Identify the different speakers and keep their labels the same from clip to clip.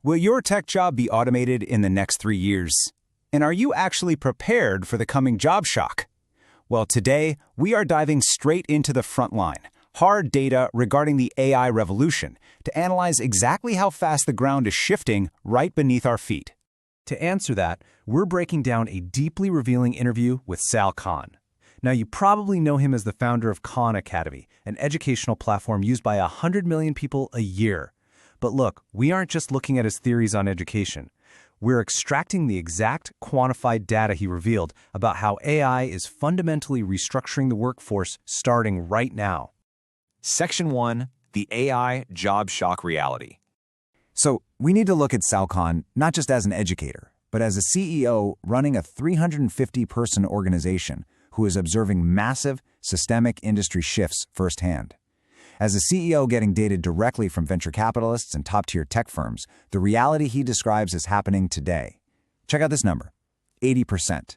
Speaker 1: Will your tech job be automated in the next 3 years? And are you actually prepared for the coming job shock? Well, today, we are diving straight into the front line, hard data regarding the AI revolution, to analyze exactly how fast the ground is shifting right beneath our feet. To answer that, we're breaking down a deeply revealing interview with Sal Khan. Now, you probably know him as the founder of Khan Academy, an educational platform used by 100 million people a year. But look, we aren't just looking at his theories on education. We're extracting the exact quantified data he revealed about how AI is fundamentally restructuring the workforce starting right now.
Speaker 2: Section 1, the AI job shock reality.
Speaker 3: So we need to look at Sal Khan not just as an educator, but as a CEO running a 350-person organization who is observing massive systemic industry shifts firsthand. As a CEO getting data directly from venture capitalists and top-tier tech firms, the reality he describes is happening today. Check out this number, 80%.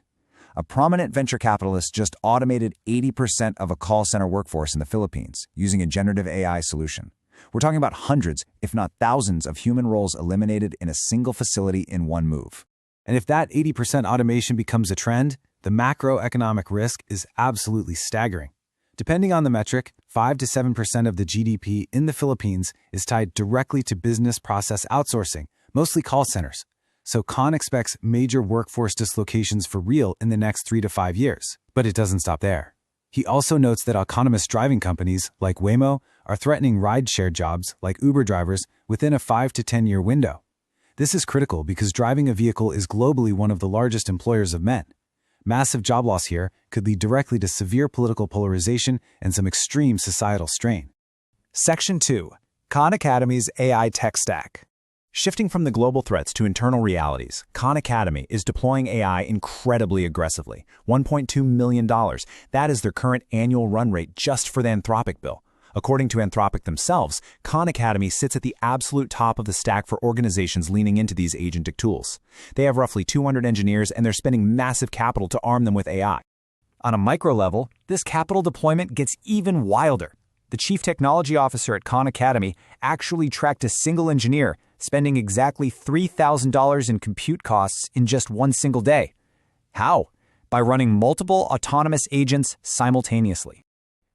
Speaker 3: A prominent venture capitalist just automated 80% of a call center workforce in the Philippines using a generative AI solution. We're talking about hundreds, if not thousands, of human roles eliminated in a single facility in one move.
Speaker 1: And if that 80% automation becomes a trend, the macroeconomic risk is absolutely staggering. Depending on the metric, 5 to 7% of the GDP in the Philippines is tied directly to business process outsourcing, mostly call centers. So Khan expects major workforce dislocations for real in the next 3 to 5 years. But it doesn't stop there. He also notes that autonomous driving companies like Waymo are threatening rideshare jobs like Uber drivers within a 5 to 10-year window. This is critical because driving a vehicle is globally one of the largest employers of men. Massive job loss here could lead directly to severe political polarization and some extreme societal strain.
Speaker 2: Section 2, Khan Academy's AI tech stack. Shifting from the global threats to internal realities, Khan Academy is deploying AI incredibly aggressively. $1.2 million. That is their current annual run rate just for the Anthropic bill. According to Anthropic themselves, Khan Academy sits at the absolute top of the stack for organizations leaning into these agentic tools. They have roughly 200 engineers, and they're spending massive capital to arm them with AI. On a micro level, this capital deployment gets even wilder. The chief technology officer at Khan Academy actually tracked a single engineer spending exactly $3,000 in compute costs in just one single day. How? By running multiple autonomous agents simultaneously.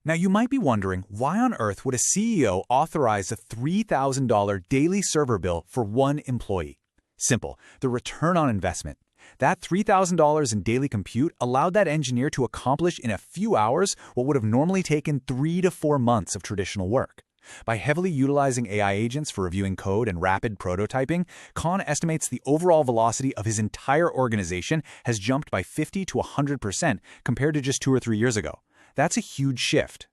Speaker 1: Now, you might be wondering, why on earth would a CEO authorize a $3,000 daily server bill for one employee? Simple, the return on investment. That $3,000 in daily compute allowed that engineer to accomplish in a few hours what would have normally taken 3 to 4 months of traditional work. By heavily utilizing AI agents for reviewing code and rapid prototyping, Khan estimates the overall velocity of his entire organization has jumped by 50 to 100% compared to just 2 or 3 years ago. That's a huge shift.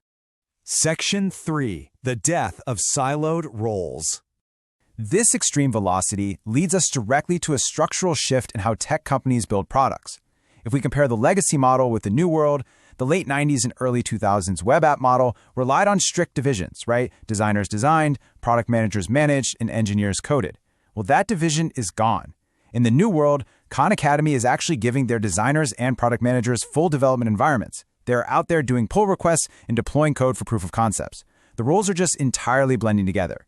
Speaker 2: Section 3, the death of siloed roles.
Speaker 3: This extreme velocity leads us directly to a structural shift in how tech companies build products. If we compare the legacy model with the new world, the late 90s and early 2000s web app model relied on strict divisions, right? Designers designed, product managers managed, and engineers coded. Well, that division is gone. In the new world, Khan Academy is actually giving their designers and product managers full development environments. They're out there doing pull requests and deploying code for proof of concepts. The roles are just entirely blending together.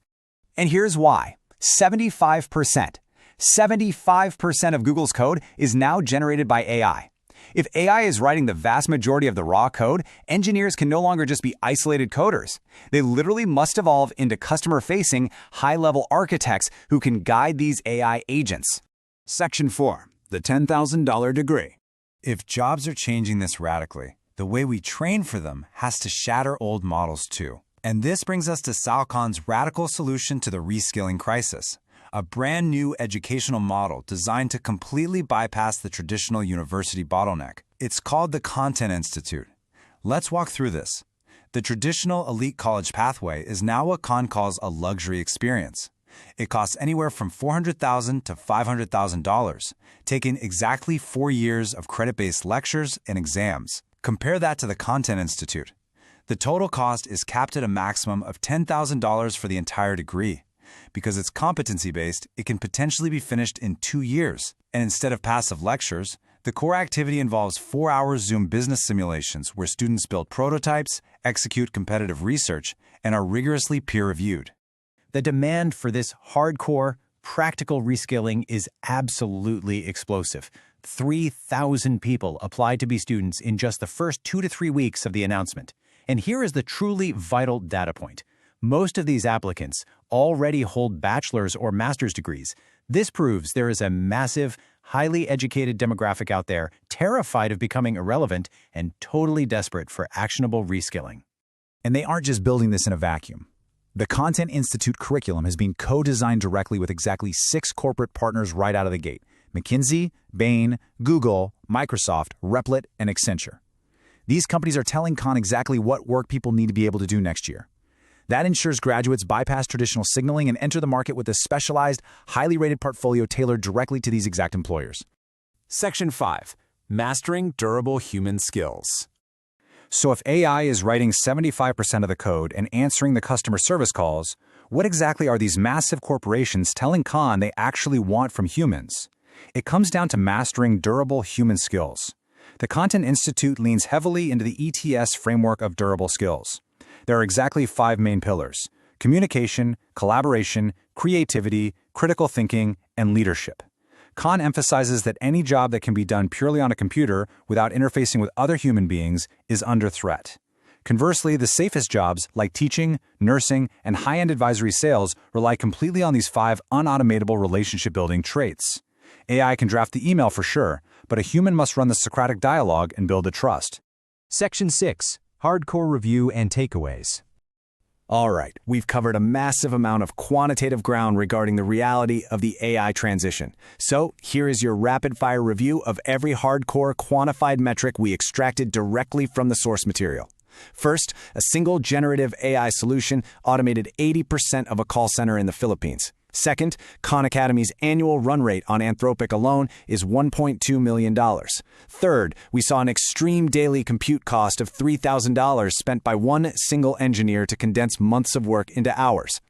Speaker 1: And here's why. 75%. 75% of Google's code is now generated by AI. If AI is writing the vast majority of the raw code, engineers can no longer just be isolated coders. They literally must evolve into customer-facing, high-level architects who can guide these AI agents.
Speaker 3: Section 4, the $10,000 degree. If jobs are changing this radically, the way we train for them has to shatter old models too. And this brings us to Sal Khan's radical solution to the reskilling crisis, a brand new educational model designed to completely bypass the traditional university bottleneck. It's called the Content Institute. Let's walk through this. The traditional elite college pathway is now what Khan calls a luxury experience. It costs anywhere from $400,000 to $500,000, taking exactly 4 years of credit-based lectures and exams. Compare that to the Content Institute. The total cost is capped at a maximum of $10,000 for the entire degree. Because it's competency-based, it can potentially be finished in 2 years. And instead of passive lectures, the core activity involves 4-hour Zoom business simulations where students build prototypes, execute competitive research, and are rigorously peer-reviewed.
Speaker 1: The demand for this hardcore,
Speaker 2: practical reskilling is absolutely explosive. 3,000 people applied to be students in just the first 2 to 3 weeks of the announcement. And here is the truly vital data point. Most of these applicants already hold bachelor's or master's degrees. This proves there is a massive, highly educated demographic out there terrified of becoming irrelevant and totally desperate for actionable reskilling.
Speaker 3: And they aren't just building this in a vacuum. The Content Institute curriculum has been co-designed directly with exactly 6 corporate partners right out of the gate: McKinsey, Bain, Google, Microsoft, Replit, and Accenture. These companies are telling Khan exactly what work people need to be able to do next year. That ensures graduates bypass traditional signaling and enter the market with a specialized, highly rated portfolio tailored directly to these exact employers.
Speaker 1: Section 5. Mastering Durable Human Skills. So if AI is writing 75% of the code and answering the customer service calls, what exactly are these massive corporations telling Khan they actually want from humans? It comes down to mastering durable human skills. The Content Institute leans heavily into the ETS framework of durable skills. There are exactly 5 main pillars: communication, collaboration, creativity, critical thinking, and leadership. Khan emphasizes that any job that can be done purely on a computer without interfacing with other human beings is under threat. Conversely, the safest jobs, like teaching, nursing, and high-end advisory sales, rely completely on these 5 unautomatable relationship-building traits. AI can draft the email for sure, but a human must run the Socratic dialogue and build the trust.
Speaker 2: Section 6. Hardcore Review and Takeaways.
Speaker 3: All right, we've covered a massive amount of quantitative ground regarding the reality of the AI transition. So here is your rapid-fire review of every hardcore quantified metric we extracted directly from the source material. First, a single generative AI solution automated 80% of a call center in the Philippines. Second, Khan Academy's annual run rate on Anthropic alone is $1.2 million. Third, we saw an extreme daily compute cost of $3,000 spent by one single engineer to condense months of work into hours.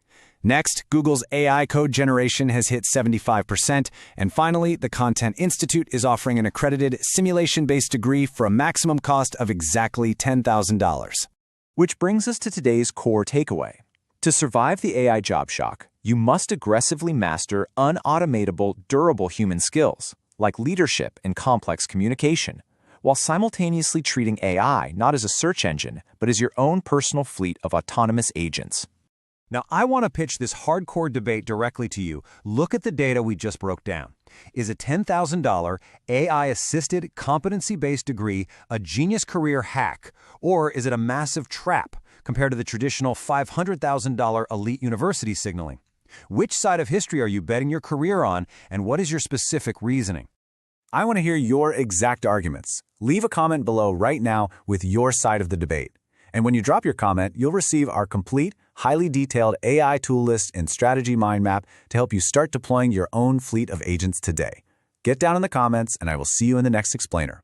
Speaker 3: Next, Google's AI code generation has hit 75%. And finally, the Content Institute is offering an accredited simulation-based degree for a maximum cost of exactly $10,000.
Speaker 2: Which brings us to today's core takeaway. To survive the AI job shock, you must aggressively master unautomatable, durable human skills, like leadership and complex communication, while simultaneously treating AI not as a search engine, but as your own personal fleet of autonomous agents.
Speaker 1: Now, I want to pitch this hardcore debate directly to you. Look at the data we just broke down. Is a $10,000 AI-assisted, competency-based degree a genius career hack, or is it a massive trap compared to the traditional $500,000 elite university signaling? Which side of history are you betting your career on, and what is your specific reasoning?
Speaker 3: I want to hear your exact arguments. Leave a comment below right now with your side of the debate. And when you drop your comment, you'll receive our complete, highly detailed AI tool list and strategy mind map to help you start deploying your own fleet of agents today. Get down in the comments, and I will see you in the next explainer.